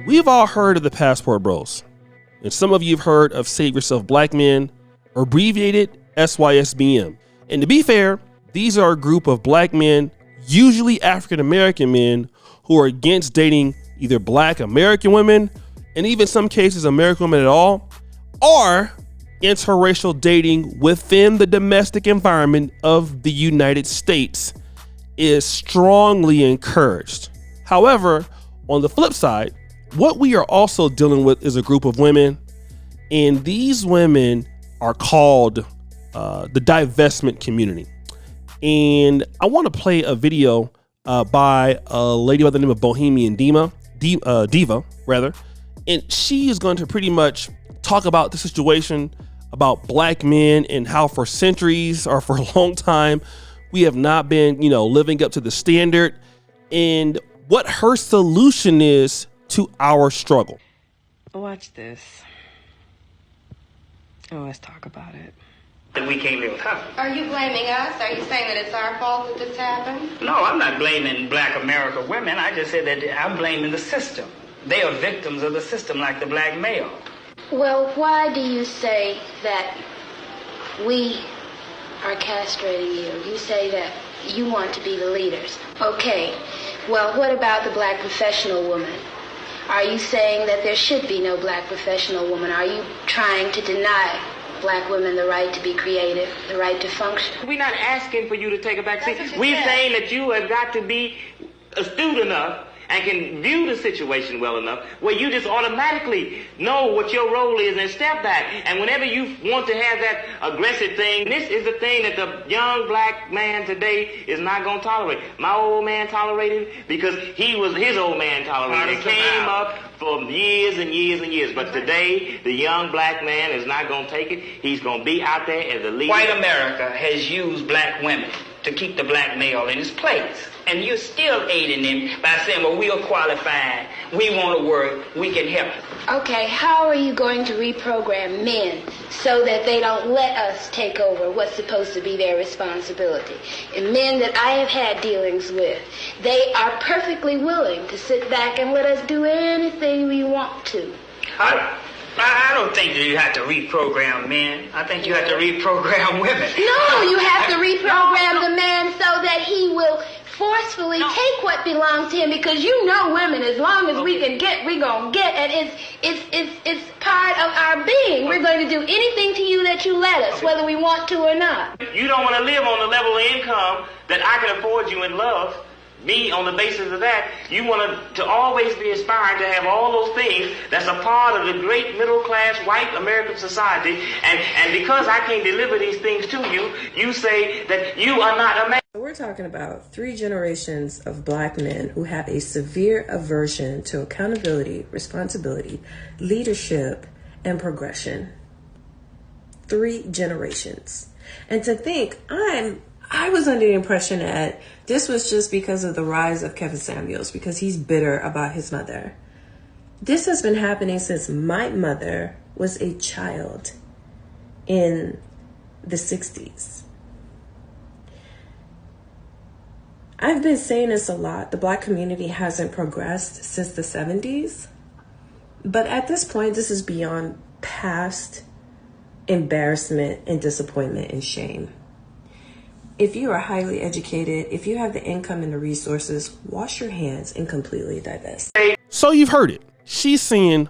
We've all heard of the passport bros, and some of you have heard of Save Yourself Black Men, abbreviated SYSBM. And to be fair, these are a group of black men, usually African American men, who are against dating either black American women, and even some cases American women at all, or interracial dating within the domestic environment of the United States is strongly encouraged. However, on the flip side, what we are also dealing with is a group of women, and these women are called the divestment community. And I want to play a video by a lady by the name of Bohemian Diva, and she is going to pretty much talk about the situation about black men and how for centuries or for a long time we have not been, living up to the standard, and what her solution is to our struggle. Watch this. Oh, let's talk about it. And we can't live with her. Are you blaming us? Are you saying that it's our fault that this happened? No, I'm not blaming black America women. I just said that I'm blaming the system. They are victims of the system like the black male. Well, why do you say that we are castrating you? You say that you want to be the leaders. Okay, well, what about the black professional woman? Are you saying that there should be no black professional woman? Are you trying to deny black women the right to be creative, the right to function? We're not asking for you to take a back seat. We're saying that you have got to be astute enough and can view the situation well enough where you just automatically know what your role is and step back. And whenever you want to have that aggressive thing, this is the thing that the young black man today is not going to tolerate. My old man tolerated it because his old man tolerated it. It came up for years and years and years. But today, the young black man is not going to take it. He's going to be out there as a leader. White America has used black women to keep the black male in his place. And you're still aiding them by saying, well, we are qualified, we want to work, we can help. Okay, how are you going to reprogram men so that they don't let us take over what's supposed to be their responsibility? And men that I have had dealings with, they are perfectly willing to sit back and let us do anything we want to. I don't think that you have to reprogram men. I think you have to reprogram women. No, you have to reprogram the man so that he will forcefully take what belongs to him, because women, as long as we can get, we're going to get, and it's part of our being. We're going to do anything to you that you let us, whether we want to or not. You don't want to live on the level of income that I can afford you in love. Me, on the basis of that, you want to always be aspiring to have all those things that's a part of the great middle-class white American society, and because I can't deliver these things to you, you say that you are not a man. We're talking about 3 generations of black men who have a severe aversion to accountability, responsibility, leadership, and progression. 3 generations. And to think, I was under the impression that this was just because of the rise of Kevin Samuels, because he's bitter about his mother. This has been happening since my mother was a child in the 60s. I've been saying this a lot. The black community hasn't progressed since the 70s. But at this point, this is beyond past embarrassment and disappointment and shame. If you are highly educated, if you have the income and the resources, wash your hands and completely divest. So you've heard it. She's saying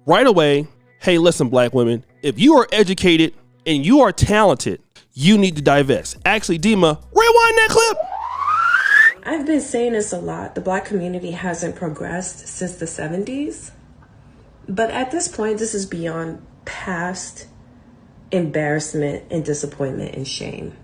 right away, hey, listen, black women, if you are educated and you are talented, you need to divest. Actually, Dima, rewind that clip. I've been saying this a lot. The black community hasn't progressed since the 70s. But at this point, this is beyond past embarrassment and disappointment and shame.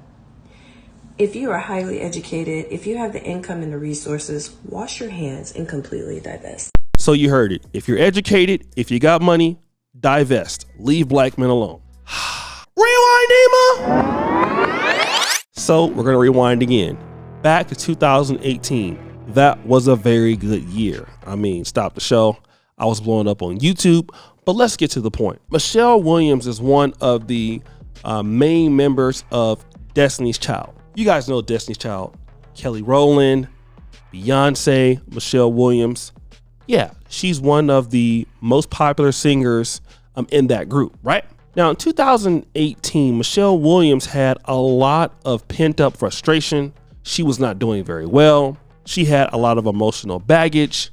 If you are highly educated, if you have the income and the resources, wash your hands and completely divest. So you heard it. If you're educated, if you got money, divest. Leave black men alone. Rewind, Dima. So we're going to rewind again. Back to 2018. That was a very good year. I mean, stop the show. I was blowing up on YouTube, but let's get to the point. Michelle Williams is one of the main members of Destiny's Child. You guys know Destiny's Child. Kelly Rowland, Beyonce, Michelle Williams. Yeah, she's one of the most popular singers in that group, right? Now, in 2018, Michelle Williams had a lot of pent-up frustration. She was not doing very well. She had a lot of emotional baggage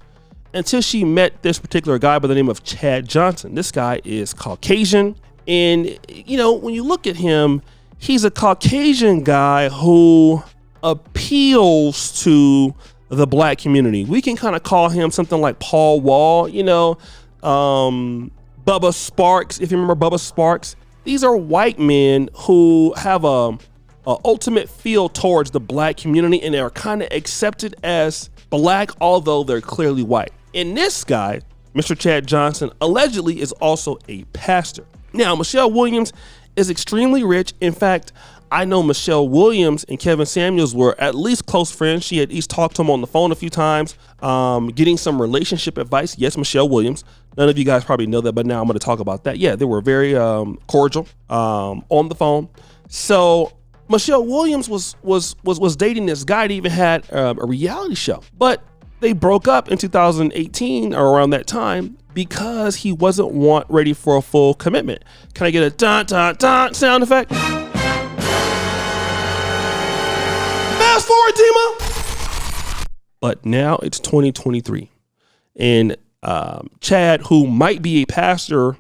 until she met this particular guy by the name of Chad Johnson. This guy is Caucasian. And, you know, when you look at him, he's a Caucasian guy who appeals to the black community. We can kind of call him something like Paul Wall, you know, Bubba Sparks, if you remember Bubba Sparks. These are white men who have a ultimate feel towards the black community, and they're kind of accepted as black, although they're clearly white. And this guy, Mr. Chad Johnson, allegedly is also a pastor. Now, Michelle Williams is extremely rich. In fact, I know Michelle Williams and Kevin Samuels were at least close friends. She had at least talked to him on the phone a few times, getting some relationship advice. Yes, Michelle Williams. None of you guys probably know that, but now I'm going to talk about that. Yeah, they were very cordial on the phone. So Michelle Williams was dating this guy that even had a reality show, but they broke up in 2018 or around that time because he wasn't ready for a full commitment. Can I get a dun dun dun sound effect? Fast forward, Dima. But now it's 2023, and Chad, who might be a pastor,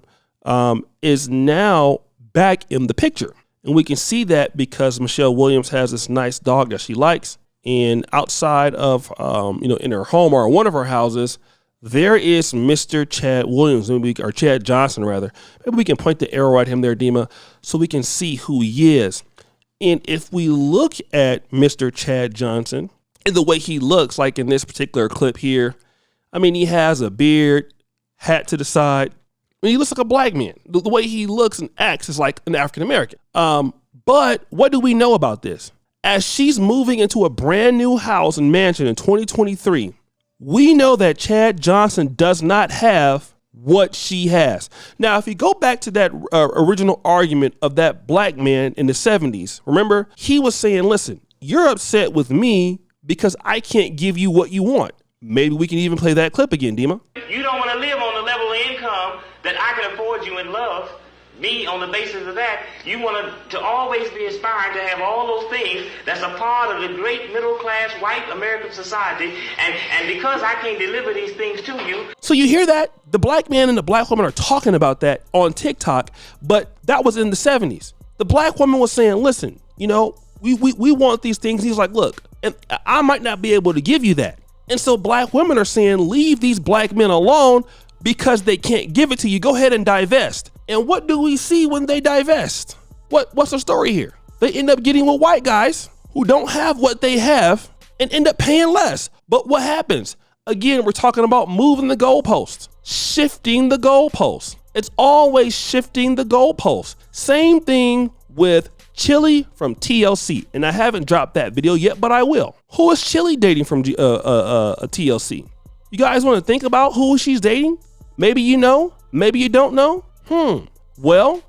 is now back in the picture. And we can see that because Michelle Williams has this nice dog that she likes. And outside of, in her home or one of her houses, there is Mr. Chad Williams, or Chad Johnson, rather. Maybe we can point the arrow at him there, Dima, so we can see who he is. And if we look at Mr. Chad Johnson and the way he looks, like in this particular clip here, I mean, he has a beard, hat to the side. I mean, he looks like a black man. The way he looks and acts is like an African-American. But what do we know about this? As she's moving into a brand new house and mansion in 2023, we know that Chad Johnson does not have what she has. Now, if you go back to that original argument of that black man in the 70s, remember, he was saying, listen, you're upset with me because I can't give you what you want. Maybe we can even play that clip again, Dima. You don't want to live on the level of income that I can afford you and love me on the basis of that. You want to always be aspiring to have all those things that's a part of the great middle-class white American society. And because I can't deliver these things to you. So you hear that? The black man and the black woman are talking about that on TikTok, but that was in the 70s. The black woman was saying, listen, we want these things. He's like, look, and I might not be able to give you that. And so black women are saying, leave these black men alone because they can't give it to you. Go ahead and divest. And what do we see when they divest? What's the story here? They end up getting with white guys who don't have what they have and end up paying less. But what happens? Again, we're talking about moving the goalposts, shifting the goalposts. It's always shifting the goalposts. Same thing with Chili from TLC. And I haven't dropped that video yet, but I will. Who is Chili dating from TLC? You guys want to think about who she's dating? Maybe you know, maybe you don't know. Well,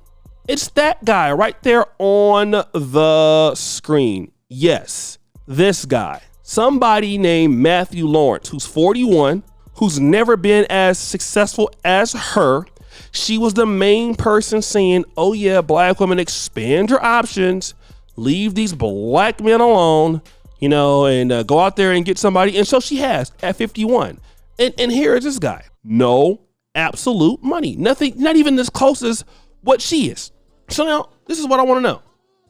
it's that guy right there on the screen. Yes, this guy. Somebody named Matthew Lawrence, who's 41, who's never been as successful as her. She was the main person saying, oh yeah, black women, expand your options, leave these black men alone, and go out there and get somebody. And so she has at 51. And here is this guy. No absolute money. Nothing, not even as close as what she is. So now this is what I want to know.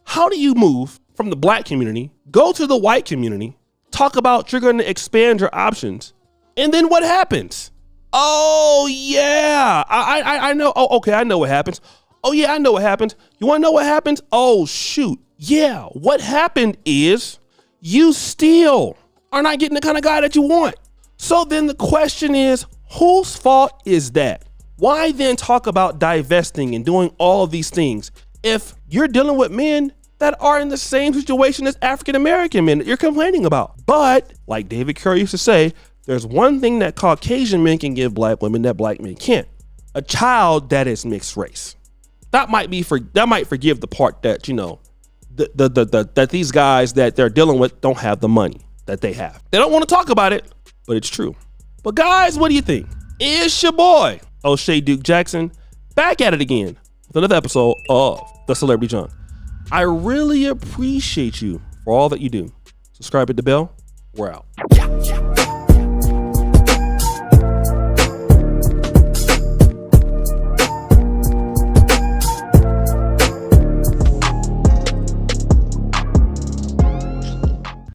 How do you move from the black community, go to the white community, talk about you're going to expand your options, and then what happens? Oh yeah, I know. Oh, okay, I know what happens. Oh yeah, I know what happens. You want to know what happens? Oh shoot. Yeah, what happened is you still are not getting the kind of guy that you want. So then the question is, whose fault is that? Why then talk about divesting and doing all of these things if you're dealing with men that are in the same situation as African-American men that you're complaining about? But like David Curry used to say, there's one thing that Caucasian men can give black women that black men can't: a child that is mixed race. That might forgive the part that, that these guys that they're dealing with don't have the money that they have. They don't want to talk about it, but it's true. But guys, what do you think? It's your boy, O'Shea Duke Jackson, back at it again with another episode of The Celebrity Junk. I really appreciate you for all that you do. Subscribe, hit the bell. We're out.